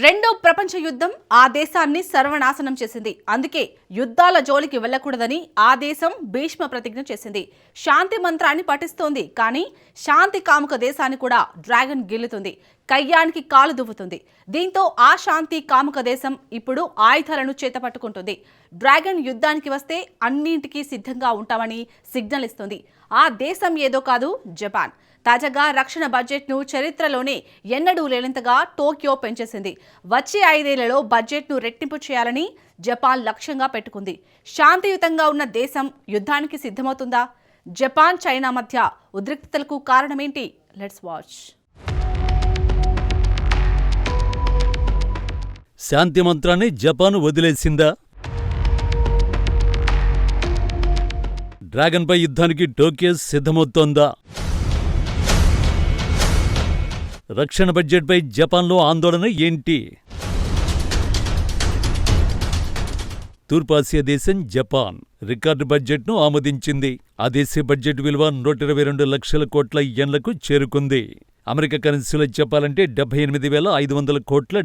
రెండో ప్రపంచ యుద్ధం ఆ దేశాన్ని సర్వనాశనం చేసింది. అందుకే యుద్ధాల జోలికి వెళ్లకూడదని ఆ దేశం భీష్మ ప్రతిజ్ఞ చేసింది. శాంతి మంత్రాన్ని పఠిస్తోంది. కానీ శాంతి కాముక దేశాన్ని కూడా డ్రాగన్ గిల్లుతుంది, కయ్యానికి కాలు దువ్వుతుంది. దీంతో ఆ శాంతి కాముక దేశం ఇప్పుడు ఆయుధాలను చేతపట్టుకుంటుంది. డ్రాగన్ యుద్ధానికి వస్తే అన్నింటికీ సిద్ధంగా ఉంటామని సిగ్నల్ ఇస్తుంది. ఆ దేశం ఏదో కాదు, జపాన్. తాజాగా రక్షణ బడ్జెట్ను చరిత్రలోనే ఎన్నడూ లేనంతగా టోక్యో పెంచేసింది. వచ్చే 5 ఏళ్లలో బడ్జెట్ను రెట్టింపు చేయాలని జపాన్ లక్ష్యంగా పెట్టుకుంది. శాంతియుతంగా ఉన్న దేశం యుద్ధానికి సిద్ధమవుతుందా? జపాన్, చైనా మధ్య ఉద్రిక్తతలకు కారణమేంటి? Let's watch. శాంతి మంత్రాన్ని జపాన్ వదిలేసిందా? డ్రాగన్పై యుద్ధానికి టోక్యో సిద్ధమవుతోందా? రక్షణ బడ్జెట్పై జపాన్లో ఆందోళన ఏంటి? తూర్పాసియా దేశం జపాన్ రికార్డు బడ్జెట్ను ఆమోదించింది. ఆ దేశ బడ్జెట్ విలువ 122 లక్షల కోట్ల యెన్లకు చేరుకుంది. అమెరికా కరెన్సీలో చెప్పాలంటే $78,500 కోట్ల.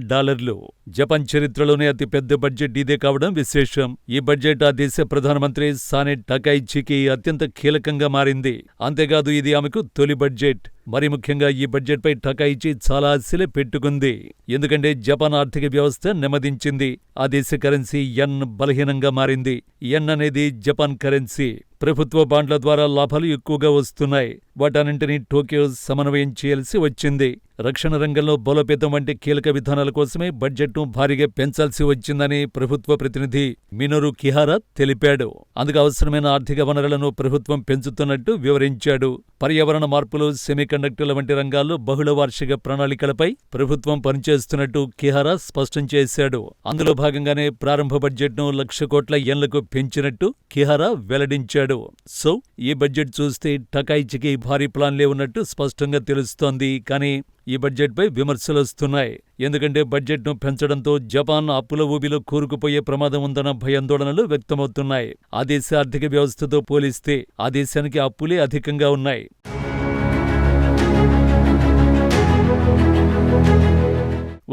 జపాన్ చరిత్రలోనే అతిపెద్ద బడ్జెట్ ఇదే కావడం విశేషం. ఈ బడ్జెట్ ఆ దేశ ప్రధానమంత్రి సానే టకైచికి అత్యంత కీలకంగా మారింది. అంతేకాదు, ఇది ఆమెకు తొలి బడ్జెట్. మరి ముఖ్యంగా ఈ బడ్జెట్పై టకైచి చాలా ఆశలే పెట్టుకుంది. ఎందుకంటే జపాన్ ఆర్థిక వ్యవస్థ నెమ్మదించింది. ఆ దేశ కరెన్సీ యెన్ బలహీనంగా మారింది. యెన్ అనేది జపాన్ కరెన్సీ. ప్రభుత్వ బాండ్ల ద్వారా లాభాలు ఎక్కువగా వస్తున్నాయి. వాటన్నింటినీ టోక్యో సమన్వయం చేయాల్సి వచ్చింది. రక్షణ రంగంలో బలోపేతం వంటి కీలక విధానాల కోసమే బడ్జెట్ను భారీగా పెంచాల్సి వచ్చిందని ప్రభుత్వ ప్రతినిధి మినోరు కిహారా తెలిపాడు. అందుకు అవసరమైన ఆర్థిక వనరులను ప్రభుత్వం పెంచుతున్నట్టు వివరించాడు. పర్యావరణ మార్పులు, సెమీకండక్టర్ల వంటి రంగాల్లో బహుళ వార్షిక ప్రణాళికలపై ప్రభుత్వం పనిచేస్తున్నట్టు కిహారా స్పష్టం చేశాడు. అందులో భాగంగానే ప్రారంభ బడ్జెట్ను 1,00,000 కోట్ల యెన్లకు పెంచినట్టు కిహారా వెల్లడించాడు. సో ఈ బడ్జెట్ చూస్తే టకైచికి భారీ ప్లాన్లే ఉన్నట్టు స్పష్టంగా తెలుస్తోంది. కానీ ఈ బడ్జెట్పై విమర్శలొస్తున్నాయి. ఎందుకంటే బడ్జెట్ను పెంచడంతో జపాన్ అప్పుల ఊబిలో కూరుకుపోయే ప్రమాదం ఉందన్న భయాందోళనలు వ్యక్తమవుతున్నాయి. ఆ దేశ ఆర్థిక వ్యవస్థతో పోలిస్తే ఆ దేశానికి అప్పులే అధికంగా ఉన్నాయి.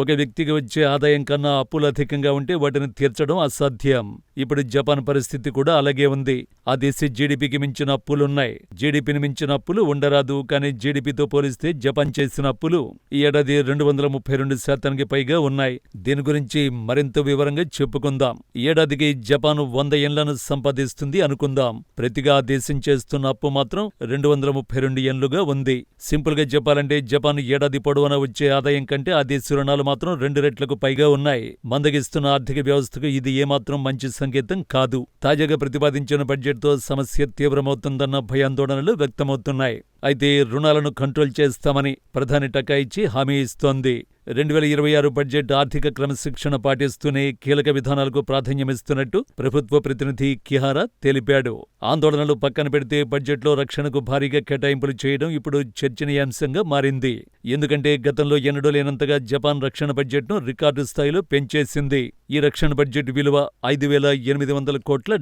ఒక వ్యక్తికి వచ్చే ఆదాయం కన్నా అప్పులు అధికంగా ఉంటే వాటిని తీర్చడం అసాధ్యం. ఇప్పుడు జపాన్ పరిస్థితి కూడా అలాగే ఉంది. ఆ దేశ జీడీపీకి మించిన అప్పులున్నాయి. జీడీపీని మించిన అప్పులు ఉండరాదు. కానీ జీడీపీతో పోలిస్తే జపాన్ చేసిన అప్పులు ఈ ఏడాది 232% పైగా ఉన్నాయి. దీని గురించి మరింత వివరంగా చెప్పుకుందాం. ఈ ఏడాదికి జపాన్ 100 యెన్లను సంపాదిస్తుంది అనుకుందాం. ప్రతిగా ఆ దేశం చేస్తున్న అప్పు మాత్రం 232 యెన్లుగా ఉంది. సింపుల్ గా చెప్పాలంటే జపాన్ ఏడాది పొడవునా వచ్చే ఆదాయం కంటే ఆ దేశ రుణాలు మాత్రం 2 రెట్లకు పైగా ఉన్నాయి. మందగిస్తున్న ఆర్థిక వ్యవస్థకు ఇది ఏమాత్రం మంచి సంకేతం కాదు. తాజాగా ప్రతిపాదించిన బడ్జెట్తో సమస్య తీవ్రమవుతుందన్న భయాందోళనలు వ్యక్తమవుతున్నాయి. అయితే రుణాలను కంట్రోల్ చేస్తామని ప్రధాని టకైచి హామీ ఇస్తోంది. 2026 బడ్జెట్ ఆర్థిక క్రమశిక్షణ పాటిస్తూనే కీలక విధానాలకు ప్రాధాన్యమిస్తున్నట్టు ప్రభుత్వ ప్రతినిధి కిహారా తెలిపాడు. ఆందోళనలు పక్కన పెడితే బడ్జెట్లో రక్షణకు భారీగా కేటాయింపులు చేయడం ఇప్పుడు చర్చనీయాంశంగా మారింది. ఎందుకంటే గతంలో ఎన్నడూ లేనంతగా జపాన్ రక్షణ బడ్జెట్ను రికార్డు స్థాయిలో పెంచేసింది. ఈ రక్షణ బడ్జెట్ విలువ $5,800 కోట్ల.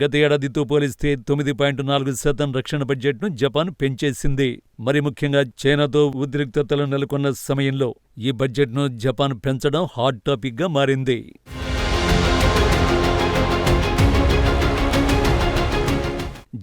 గత ఏడాదితో పోలిస్తే 9.4% రక్షణ బడ్జెట్ను జపాన్ పెంచేసింది. మరి ముఖ్యంగా చైనాతో ఉద్రిక్తతలు నెలకొన్న సమయంలో ఈ బడ్జెట్ను జపాన్ పెంచడం హాట్ టాపిక్గా మారింది.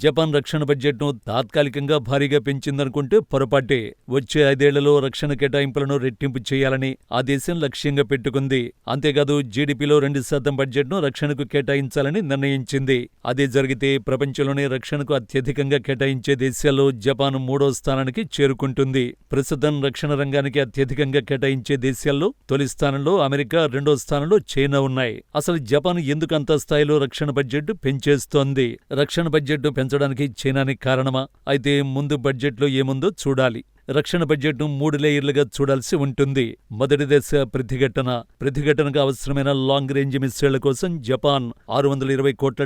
జపాన్ రక్షణ బడ్జెట్ను తాత్కాలికంగా భారీగా పెంచిందనుకుంటే పొరపాటే. వచ్చే 5 ఏళ్లలో రక్షణ కేటాయింపులను రెట్టింపు చేయాలని ఆ దేశం లక్ష్యంగా పెట్టుకుంది. అంతేకాదు, జీడీపీలో 2% బడ్జెట్ను రక్షణకు కేటాయించాలని నిర్ణయించింది. అదే జరిగితే ప్రపంచంలోనే రక్షణకు అత్యధికంగా కేటాయించే దేశాల్లో జపాన్ 3వ స్థానానికి చేరుకుంటుంది. ప్రస్తుతం రక్షణ రంగానికి అత్యధికంగా కేటాయించే దేశాల్లో తొలి స్థానంలో అమెరికా, 2వ స్థానంలో చైనా ఉన్నాయి. అసలు జపాన్ ఎందుకు అంత స్థాయిలో రక్షణ బడ్జెట్ పెంచేస్తోంది? రక్షణ బడ్జెట్ పెంచడానికి చైనాని కారణమా? అయితే ముందు బడ్జెట్లో ఏముందో చూడాలి. రక్షణ బడ్జెట్ను 3 లేయర్లుగా చూడాల్సి ఉంటుంది. మొదటి దశ ప్రతిఘటనకు అవసరమైన లాంగ్ రేంజ్ మిస్సైళ్ల కోసం జపాన్ $620 కోట్ల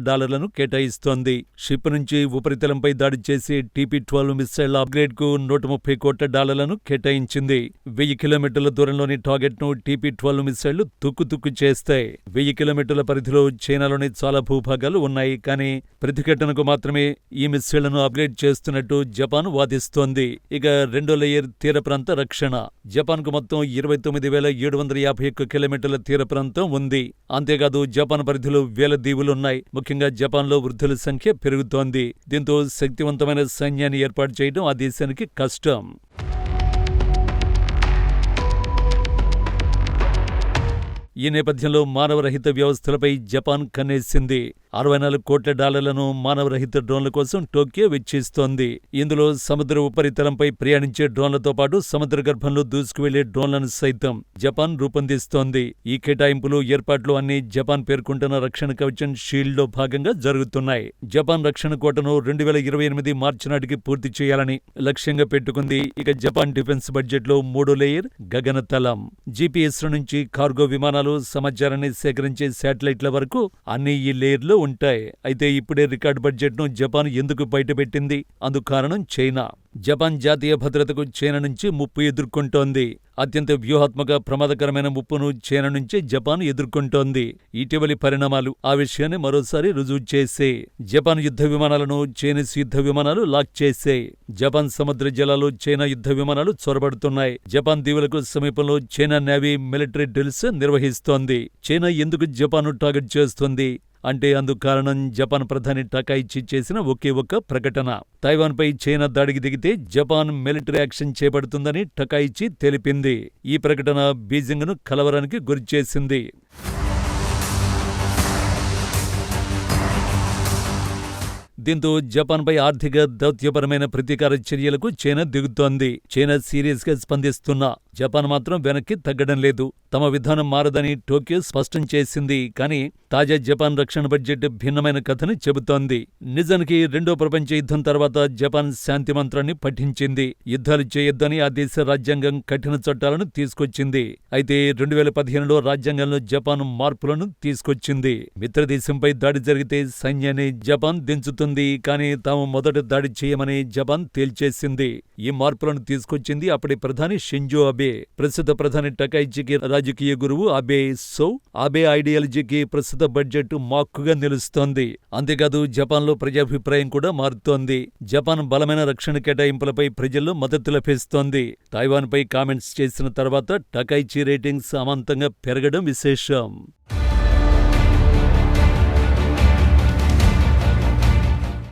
కేటాయిస్తోంది. షిప్ నుంచి ఉపరితలంపై దాడి చేసే TP-12 మిస్సైళ్ల అప్గ్రేడ్కు $130 కోట్ల కేటాయించింది. 1000 కిలోమీటర్ల దూరంలోని టార్గెట్ను TP-12 మిస్సైళ్లు తుక్కు చేస్తాయి. 1000 కిలోమీటర్ల పరిధిలో చైనాలోని చాలా భూభాగాలు ఉన్నాయి. కానీ ప్రతిఘటనకు మాత్రమే ఈ మిస్సైళ్లను అప్గ్రేడ్ చేస్తున్నట్టు జపాన్ వాదిస్తోంది. ఇక రెండో మూడో లేయర్ తీర ప్రాంత రక్షణ. జపాన్కు మొత్తం 29,751 కిలోమీటర్ల తీర ప్రాంతం ఉంది. అంతేకాదు జపాన్ పరిధిలో వేల దీవులున్నాయి. ముఖ్యంగా జపాన్లో వృద్ధుల సంఖ్య పెరుగుతోంది. దీంతో శక్తివంతమైన సైన్యాన్ని ఏర్పాటు చేయడం ఆ దేశానికి కష్టం. ఈ నేపథ్యంలో మానవరహిత వ్యవస్థలపై జపాన్ కన్నేసింది. $64 కోట్ల మానవరహిత డ్రోన్ల కోసం టోక్యో వెచ్చిస్తోంది. ఇందులో సముద్ర ఉపరితలంపై ప్రయాణించే డ్రోన్లతో పాటు సముద్ర గర్భంలో దూసుకువెళ్లే డ్రోన్లను సైతం జపాన్ రూపొందిస్తోంది. ఈ కేటాయింపులు, ఏర్పాట్లు అన్నీ జపాన్ పేర్కొంటున్న రక్షణ కవచం షీల్డ్లో భాగంగా జరుగుతున్నాయి. జపాన్ రక్షణ కోటను 2028 మార్చి నాటికి పూర్తి చేయాలని లక్ష్యంగా పెట్టుకుంది. ఇక జపాన్ డిఫెన్స్ బడ్జెట్లో మూడో లేయర్ గగనతలం. GPS నుంచి కార్గో విమానాలు, సమాచారాన్ని సేకరించే శాటిలైట్ల వరకు అన్ని ఈ లేయర్లో ఉంటాయి. అయితే ఇప్పుడే రికార్డ్ బడ్జెట్ను జపాన్ ఎందుకు బయటపెట్టింది? అందుకు కారణం చైనా. జపాన్ జాతీయ భద్రతకు చైనా నుంచి ముప్పు ఎదుర్కొంటోంది. అత్యంత వ్యూహాత్మక ప్రమాదకరమైన ముప్పును చైనా నుంచి జపాన్ ఎదుర్కొంటోంది. ఇటీవలి పరిణామాలు ఆ విషయాన్ని మరోసారి రుజువు చేసే. జపాన్ యుద్ధ విమానాలను చైనీస్ యుద్ధ విమానాలు లాక్ చేశాయి. జపాన్ సముద్ర జలాలు చైనా యుద్ధ విమానాలు చొరబడుతున్నాయి. జపాన్ దీవులకు సమీపంలో చైనా నేవీ మిలిటరీ డ్రిల్స్ నిర్వహిస్తోంది. చైనా ఎందుకు జపాన్ను టార్గెట్ చేస్తుంది అంటే అందుకు కారణం జపాన్ ప్రధాని టకాయిచి చేసిన ఒకే ఒక్క ప్రకటన. తైవాన్పై చైనా దాడికి దిగితే జపాన్ మిలిటరీ యాక్షన్ చేపడుతుందని టకాయిచి తెలిపింది. ఈ ప్రకటన బీజింగ్ను కలవరానికి గురిచేసింది. దీంతో జపాన్పై ఆర్థిక, దౌత్యపరమైన ప్రతీకార చర్యలకు చైనా దిగుతోంది. చైనా సీరియస్గా స్పందిస్తున్నా జపాన్ మాత్రం వెనక్కి తగ్గడం లేదు. తమ విధానం మారదని టోక్యో స్పష్టం చేసింది. కానీ తాజా జపాన్ రక్షణ బడ్జెట్ భిన్నమైన కథని చెబుతోంది. నిజానికి రెండో ప్రపంచ యుద్ధం తర్వాత జపాన్ శాంతి మంత్రాన్ని పఠించింది. యుద్ధాలు చేయొద్దని ఆ దేశ రాజ్యాంగం కఠిన చట్టాలను తీసుకొచ్చింది. అయితే 2015లో రాజ్యాంగంలో జపాన్ మార్పులను తీసుకొచ్చింది. మిత్రదేశంపై దాడి జరిగితే సైన్యాన్ని జపాన్ దించుతుంది. కానీ తాము మొదట దాడి చేయమని జపాన్ తేల్చేసింది. ఈ మార్పులను తీసుకొచ్చింది అప్పటి ప్రధాని షింజో అబే. ప్రస్తుత ప్రధాని టకాయిచికి రాజకీయ గురువు అబే. సో అబే ఐడియాలజీకి ప్రస్తుత బడ్జెట్ మాక్కుగా నిలుస్తోంది. అంతేకాదు జపాన్లో ప్రజాభిప్రాయం కూడా మారుతోంది. జపాన్ బలమైన రక్షణ కేటాయింపులపై ప్రజల్లో మద్దతు లభిస్తోంది. తైవాన్పై కామెంట్స్ చేసిన తర్వాత టకాయిచి రేటింగ్స్ అమాంతంగా పెరగడం విశేషం.